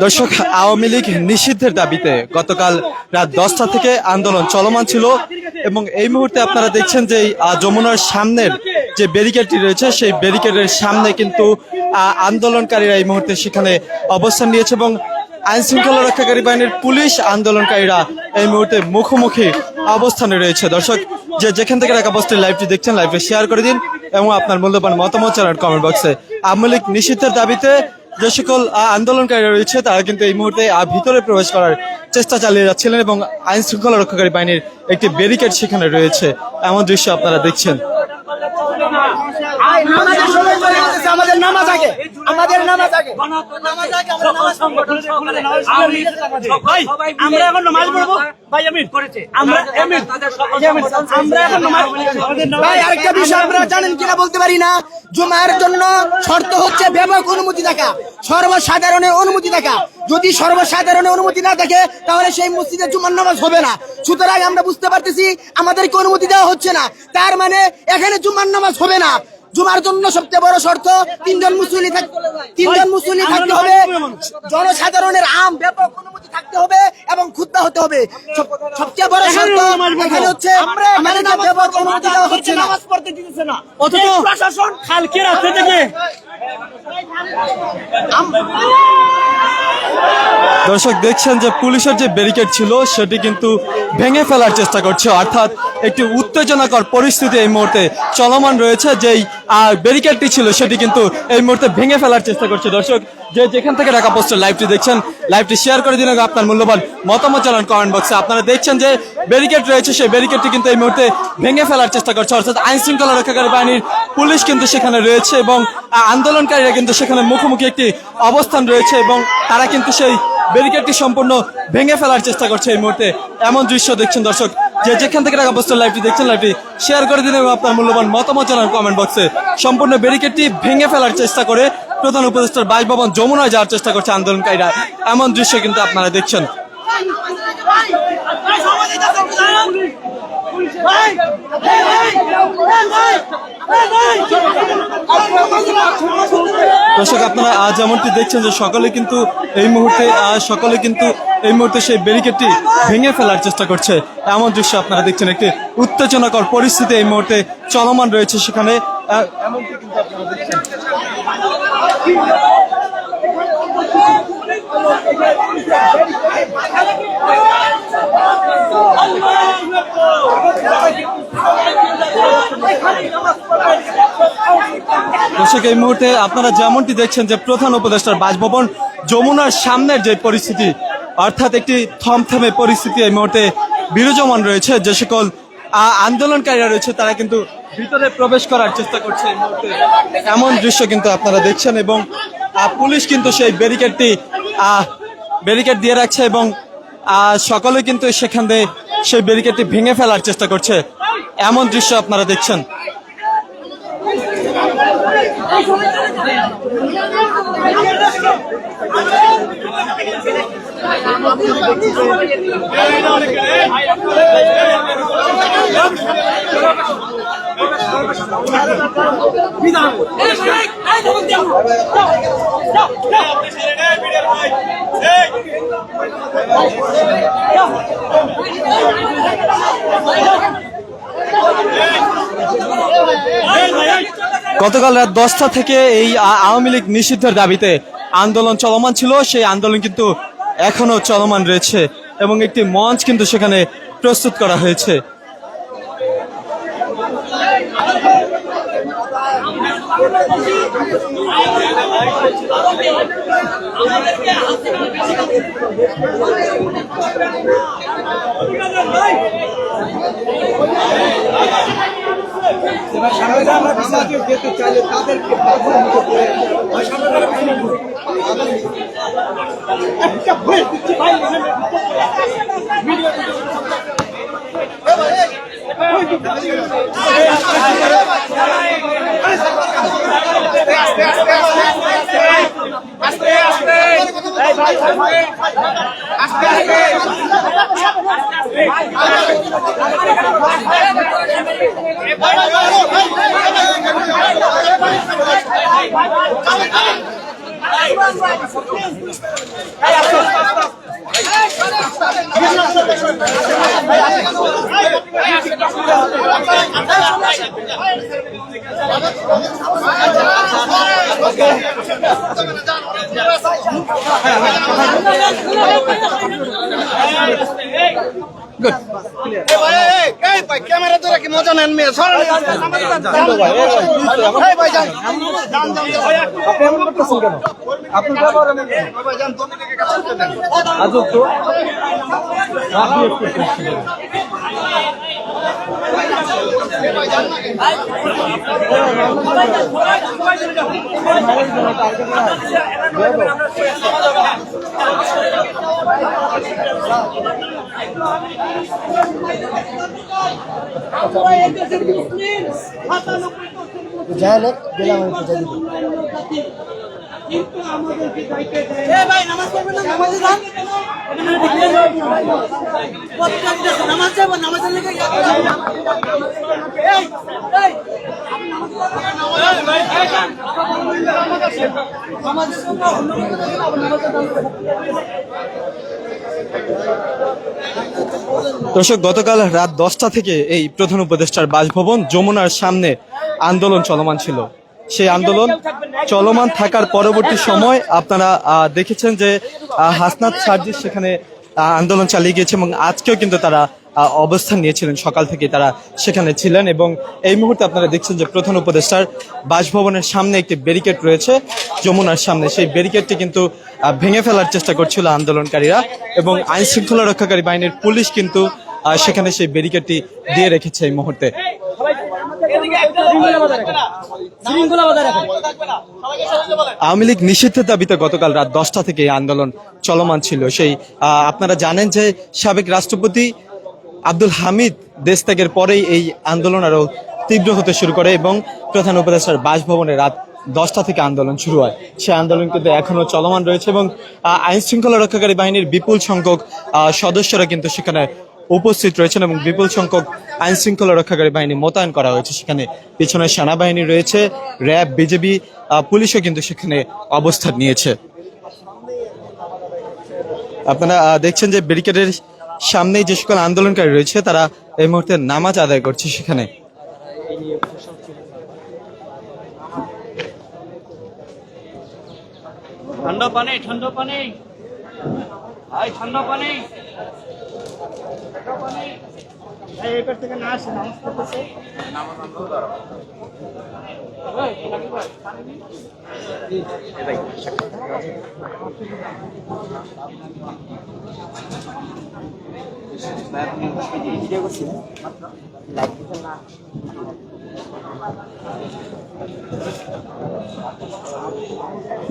দর্শক, আওয়ামী লীগ নিষিদ্ধের দাবিতে গতকাল রাত 10টা থেকে আন্দোলন চলমান ছিল এবং এই মুহূর্তে আপনারা দেখছেন যে যমুনার সামনের যে ব্যারিকেডটি রয়েছে সেই ব্যারিকেডের সামনে কিন্তু আন্দোলনকারীরা এই মুহূর্তে সেখানে অবস্থান নিয়েছে এবং আইন শৃঙ্খলা রক্ষাকারী বাহিনীর পুলিশ আন্দোলনকারীরা এই মুহূর্তে মুখোমুখি অবস্থানে রয়েছে। দর্শক, যেখান থেকে ঢাকা পোস্টের লাইভটি দেখছেন লাইভে শেয়ার করে দিন এবং আপনার মূল্যবান মতামত জানান কমেন্ট বক্সে। আওয়ামী লীগ নিষিদ্ধের দাবিতে যে সকল আন্দোলনকারীরা রয়েছে তারা কিন্তু এই মুহূর্তে ভিতরে প্রবেশ করার চেষ্টা চালিয়ে যাচ্ছিলেন এবং আইন শৃঙ্খলা রক্ষাকারী বাহিনীর একটি ব্যারিকেড সেখানে রয়েছে, এমন দৃশ্য আপনারা দেখছেন। আমাদের নামাজ আগে আমরা এখন নামাজ পড়বো ভাই। আরেকটা বিষয় আপনারা জানেন কিনা বলতে পারি না, জুমার জন্য শর্ত হচ্ছে ব্যাপক অনুমতি থাকা, সর্বসাধারণের অনুমতি থাকা। যদি সর্বসাধারণের অনুমতি না থাকে তাহলে সেই মসজিদে জুমার নামাজ হবে না। সুতরাং আমরা বুঝতে পারতেছি আমাদেরকে অনুমতি দেওয়া হচ্ছে না, তার মানে এখানে জুমার নামাজ হবে না। জুমার জন্য সবচেয়ে বড় শর্ত তিনজন মুসল্লি থাকতে হবে, জনসাধারণের ব্যাপক অনুমতি থাকতে হবে এবং খুতবা হতে হবে। সবচেয়ে বড় শর্ত এখানে হচ্ছে আমাদেরকে ব্যাপক অনুমতি দেওয়া হচ্ছে না, নামাজ পড়তে দিতেছে না, অথচ প্রশাসন কালকে রাতে থেকে। দর্শক, দেখছেন যে পুলিশের যে ব্যারিকেড ছিল সেটি কিন্তু ভেঙে ফেলার চেষ্টা করছে, অর্থাৎ একটি উত্তেজনাকর পরিস্থিতি এই মুহূর্তে চলমান রয়েছে। যেই ব্যারিকেডটি ছিল সেটি কিন্তু এই মুহূর্তে ভেঙে ফেলার চেষ্টা করছে। দর্শক, যেখান থেকে ঢাকা পোস্টের লাইভটি দেখছেন লাইভটি শেয়ার করে দিন এবং আপনার মূল্যবান মতামত জানান কমেন্ট বক্সে। আপনারা দেখছেন যে ব্যারিকেড রয়েছে সেই ব্যারিকেডটি কিন্তু এই মুহূর্তে ভেঙে ফেলার চেষ্টা করছে, অর্থাৎ আইন শৃঙ্খলা রক্ষাকারী বাহিনীর পুলিশ কিন্তু সেখানে রয়েছে এবং আন্দোলনকারীরা কিন্তু সেখানে মুখোমুখি একটি অবস্থান রয়েছে এবং তারা কিন্তু সেই ব্যারিকেডটি সম্পূর্ণ ভেঙে ফেলার চেষ্টা করছে এই মুহূর্তে, এমন দৃশ্য দেখছেন। দর্শক, যেখান থেকে ঢাকা পোস্টের লাইভটি দেখছেন লাইভটি শেয়ার করে দিন এবং আপনার মূল্যবান মতামত জানান কমেন্ট বক্সে। সম্পূর্ণ ব্যারিকেডটি ভেঙে ফেলার চেষ্টা করে প্রধান উপদেষ্টার বাসভবন যমুনায় যাওয়ার চেষ্টা করছে আন্দোলনকারীরা, এমন দৃশ্য কিন্তু আপনারা দেখছেন। দর্শক, আপনারা যেমনটি দেখছেন যে সকলে কিন্তু এই মুহূর্তে সেই ব্যারিকেডটি ভেঙে ফেলার চেষ্টা করছে, এমন দৃশ্য আপনারা দেখছেন। একটি উত্তেজনাকর পরিস্থিতি এই মুহূর্তে চলমান রয়েছে সেখানে, এমনটি কিন্তু আপনারা দেখছেন। দর্শক, এই মুহূর্তে আপনারা যেমনটি দেখছেন যে প্রধান উপদেষ্টার বাসভবন যমুনার সামনের যে পরিস্থিতি, অর্থাৎ একটি থমথমে পরিস্থিতি এই মুহূর্তে বিরাজমান রয়েছে। যে সকল আন্দোলনকারীরা রয়েছে তারা কিন্তু ভিতরে প্রবেশ করার চেষ্টা করছে এই মুহূর্তে, এমন দৃশ্য কিন্তু আপনারা দেখছেন এবং পুলিশ কিন্তু সেই ব্যারিকেড দিয়ে রাখছে এবং সকলে কিন্তু সেখান থেকে সেই ব্যারিকেডটি ভেঙে ফেলার চেষ্টা করছে, এমন দৃশ্য আপনারা দেখছেন। গতকাল রাত 10টা থেকে এই আওয়ামী লীগ নিষিদ্ধের দাবিতে আন্দোলন চলমান ছিল, সেই আন্দোলন কিন্তু এখনো চলমান রয়েছে এবং একটি মঞ্চ কিন্তু সেখানে প্রস্তুত করা হয়েছে। আমরা বিচারকে যেতে চাইলে তাদেরকে ক্যামেরা ধরে কি মজা নেন মেয়ে সরেন ভাই যান আপনি ব্যবহার আজব তো যাই হোক গেলাম আমি পূজা দিতে ভাই নামাজ পড়বেন না নামাজে যান নামাজ যাবো নামাজের লেগে দর্শক, গতকাল রাত 10টা থেকে এই প্রধান উপদেষ্টার বাসভবন যমুনার সামনে আন্দোলন চলমান ছিল। সেই আন্দোলন চলমান থাকার পরবর্তী সময় আপনারা দেখেছেন যে হাসনাত সার্জিস সেখানে আন্দোলন চালিয়ে গিয়েছে এবং আজকেও কিন্তু তারা অবস্থান নিয়েছিলেন, সকাল থেকে তারা সেখানে ছিলেন। এবং এই মুহূর্তে আপনারা দেখছেন যে প্রধান উপদেষ্টার বাসভবনের সামনে একটি ব্যারিকেড রয়েছে যমুনার সামনে, সেই ব্যারিকেডটি কিন্তু ভেঙে ফেলার চেষ্টা করছিল আন্দোলনকারীরা এবং আইন শৃঙ্খলা রক্ষাকারী বাহিনীর পুলিশ কিন্তু সেখানে সেই ব্যারিকেডটি দিয়ে রেখেছে এই মুহূর্তে। আওয়ামী লীগ নিষিদ্ধের দাবিতে গতকাল রাত 10টা থেকে এই আন্দোলন চলমান ছিল। সেই আপনারা জানেন যে সাবেক রাষ্ট্রপতি আব্দুল হামিদ দেশ ত্যাগের পরেই এই আন্দোলন আরো তীব্র হতে শুরু করে এবং প্রধান উপদেষ্টার বাসভবনে রাত 10টা থেকে আন্দোলন শুরু হয়। সেই আন্দোলন কিন্তু এখনো চলমান রয়েছে এবং আইন শৃঙ্খলা রক্ষাকারী বাহিনীর বিপুল সংখ্যক সদস্যরা কিন্তু সেখানে উপস্থিত রয়েছেন এবং বিপুল সংখ্যক আইন শৃঙ্খলা রক্ষাকারী বাহিনী মোতায়েন করা হয়েছে। সেখানে পিছনে সেনাবাহিনী রয়েছে, র্যাব, বিজেপি, পুলিশও কিন্তু সেখানে অবস্থান নিয়েছে। আপনারা দেখছেন যে ব্যারিকেডের সামনেই যে সকল আন্দোলনকারী রয়েছে তারা এই মুহূর্তে নামাজ আদায় করছে সেখানে। ঠান্ডা পানি ঠান্ডা পানি ঠান্ডা পানি এবার থেকে না আসে নামাজ পড়তেছে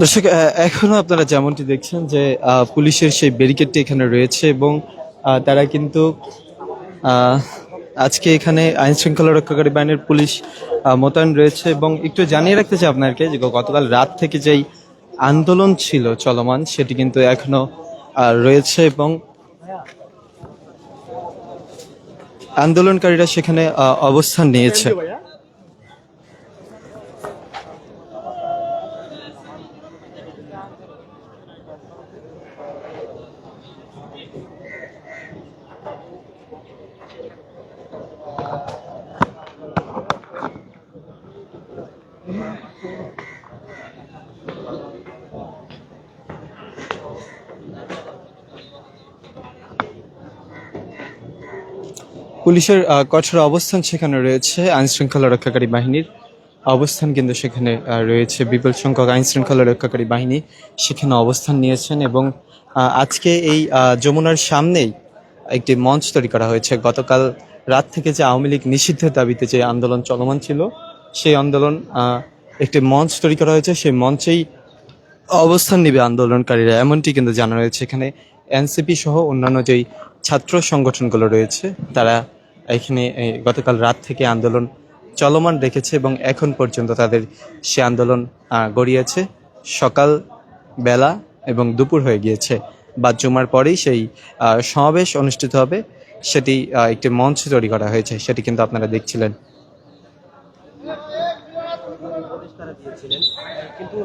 দর্শক, এখনো আপনারা যেমনটি দেখছেন যে পুলিশের সেই ব্যারিকেডটি এখানে রয়েছে এবং তারা কিন্তু আজকে এখানে আইন শৃঙ্খলা রক্ষাকারী বাহিনীর পুলিশ মোতায়েন রয়েছে। এবং একটু জানিয়ে রাখতে চাই আপনাকে যে গতকাল রাত থেকে যেই আন্দোলন ছিল চলমান সেটি কিন্তু এখনো রয়েছে এবং আন্দোলনকারীরা সেখানে অবস্থান নিয়েছে। পুলিশের কঠোর অবস্থান সেখানে রয়েছে, আইন শৃঙ্খলা রক্ষাকারী বাহিনীর অবস্থান কিন্তু সেখানে রয়েছে, বিপুল সংখ্যক আইন শৃঙ্খলা রক্ষাকারী বাহিনী সেখানে অবস্থান নিয়েছেন। এবং আজকে এই যমুনার সামনেই একটি মঞ্চ তৈরি করা হয়েছে। গতকাল রাত থেকে যে আওয়ামী লীগ নিষিদ্ধের দাবিতে যে আন্দোলন চলমান ছিল সেই আন্দোলন একটি মঞ্চ তৈরি করা হয়েছে, সেই মঞ্চেই অবস্থান নেবে আন্দোলনকারীরা, এমনটি কিন্তু জানানো হয়েছে। এখানে এনসিপি সহ অন্যান্য যেই ছাত্র সংগঠনগুলো রয়েছে তারা এখানে গতকাল রাত থেকে আন্দোলন চলমান রেখেছে এবং এখন পর্যন্ত তাদের সে আন্দোলন গড়িয়েছে। সকাল বেলা এবং দুপুর হয়ে গিয়েছে, বা জুমার পরেই সেই সমাবেশ অনুষ্ঠিত হবে, সেটি একটি মঞ্চ তৈরি করা হয়েছে, সেটি কিন্তু আপনারা দেখছিলেন। কিন্তু